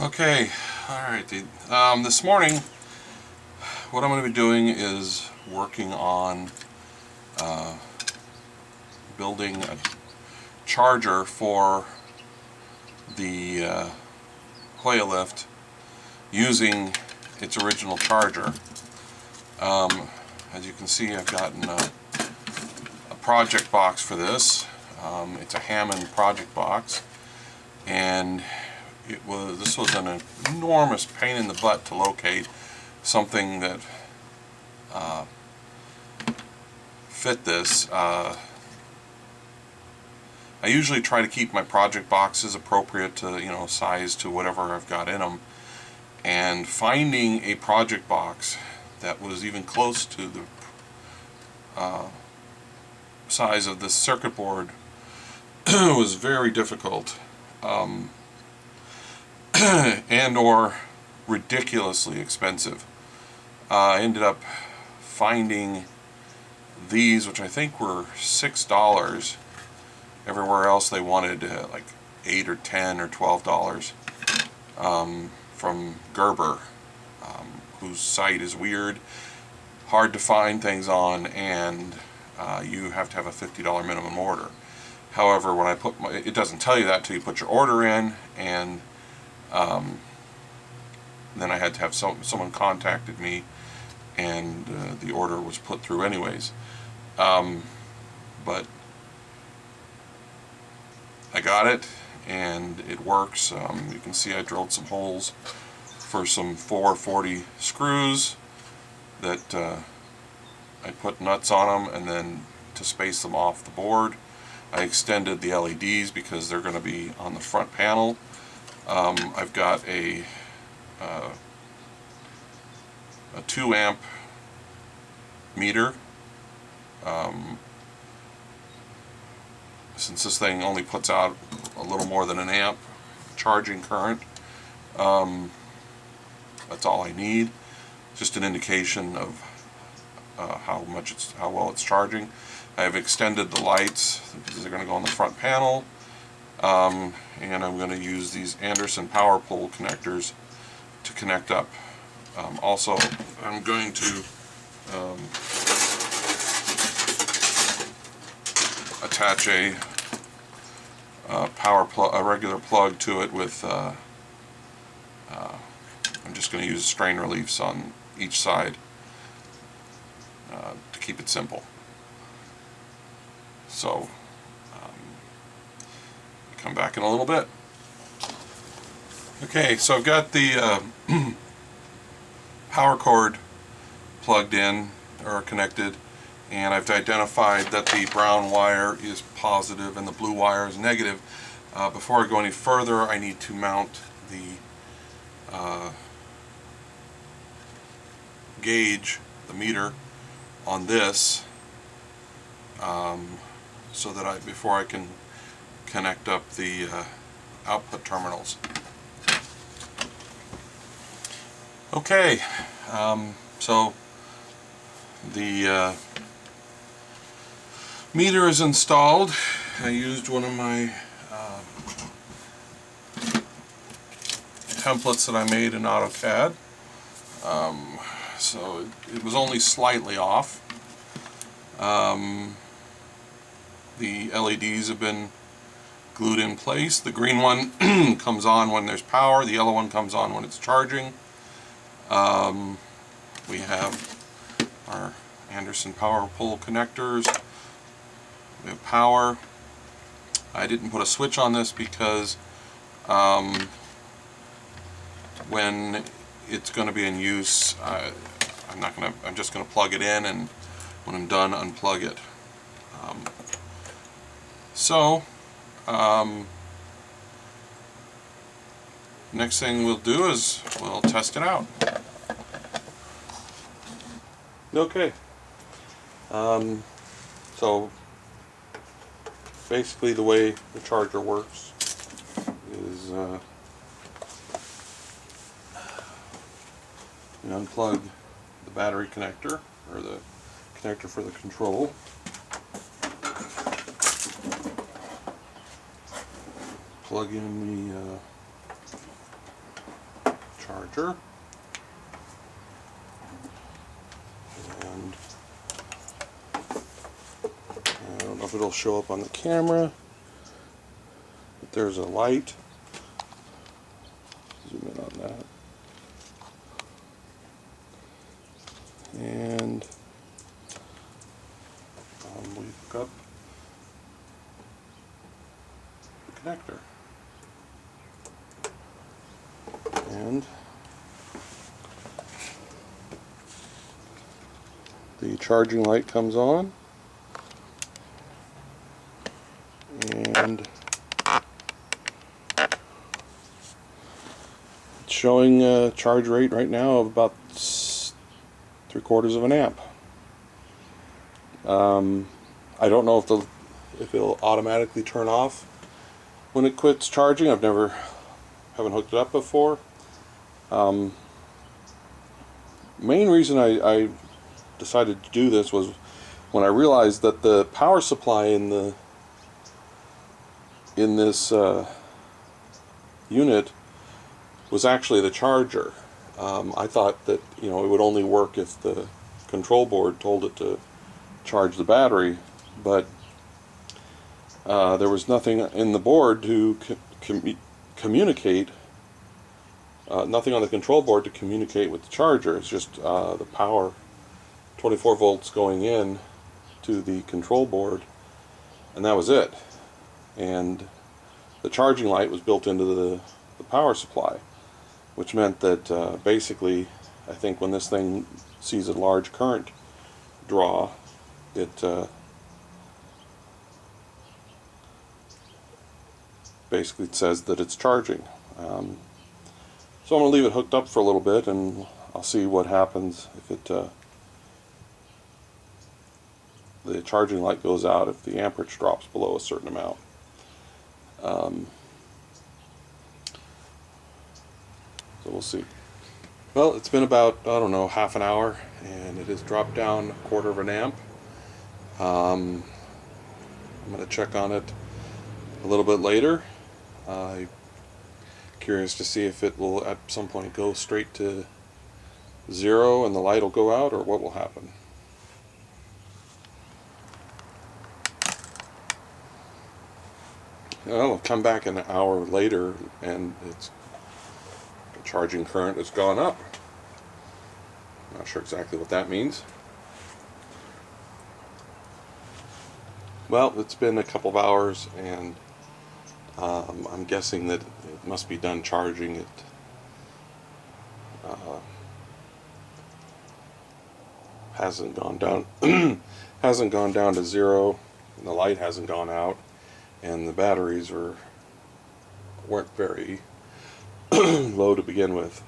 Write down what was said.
Okay, alright. This morning, what I'm going to be doing is working on building a charger for the Hoya lift using its original charger. As you can see, I've gotten a project box for this. It's a Hammond project box, and this was an enormous pain in the butt to locate something that fit this. I usually try to keep my project boxes appropriate to, size to whatever I've got in them, and finding a project box that was even close to the size of this circuit board was very difficult. And or ridiculously expensive. I ended up finding these, which I think were $6. Everywhere else they wanted like $8 or $10 or $12, from Gerber, whose site is weird, hard to find things on, and you have to have a $50 minimum order. However, when I put it doesn't tell you that till you put your order in, and then I had to have someone contacted me, and the order was put through anyways. But I got it, and it works. You can see I drilled some holes for some 440 screws that I put nuts on them, and then to space them off the board, I extended the LEDs because they're going to be on the front panel. I've got a 2 amp meter. Since this thing only puts out a little more than an amp charging current, that's all I need. Just an indication of how well it's charging. I have extended the lights because they're going to go on the front panel. And I'm going to use these Anderson power pole connectors to connect up. Also, I'm going to attach a regular plug to it with. I'm just going to use strain reliefs on each side to keep it simple. So. Come back in a little bit. Okay, so I've got the power cord plugged in or connected, and I've identified that the brown wire is positive and the blue wire is negative. Before I go any further, I need to mount the gauge, the meter, on this, so that before I can connect up the output terminals. Okay, so the meter is installed. I used one of my templates that I made in AutoCAD, so it was only slightly off. The LEDs have been glued in place. The green one comes on when there's power, the yellow one comes on when it's charging. We have our Anderson power pole connectors. We have power. I didn't put a switch on this because when it's going to be in use, I'm just going to plug it in, and when I'm done, unplug it. Next thing we'll do is we'll test it out. Okay. So basically the way the charger works is you unplug the battery connector, or the connector for the control. Plug in the charger. And I don't know if it'll show up on the camera, but there's a light. Zoom in on that. And we hook up the connector. And the charging light comes on. And it's showing a charge rate right now of about 3/4 of an amp. I don't know if it'll automatically turn off when it quits charging. Haven't hooked it up before. Main reason I decided to do this was when I realized that the power supply in this unit was actually the charger. I thought that it would only work if the control board told it to charge the battery, but there was nothing in the board to communicate. Nothing on the control board to communicate with the charger. It's just the power, 24 volts going in to the control board, and that was it. And the charging light was built into the power supply, which meant that basically, I think when this thing sees a large current draw, it basically says that it's charging. So I'm going to leave it hooked up for a little bit, and I'll see what happens if the charging light goes out, if the amperage drops below a certain amount. So we'll see. Well, it's been about, I don't know, half an hour, and it has dropped down 1/4 of an amp. I'm going to check on it a little bit later. Curious to see if it will at some point go straight to 0 and the light will go out, or what will happen. Well, I'll come back an hour later and the charging current has gone up. Not sure exactly what that means. Well, it's been a couple of hours, and I'm guessing that it must be done charging. It hasn't gone down hasn't gone down to 0, and the light hasn't gone out, and the batteries weren't very low to begin with.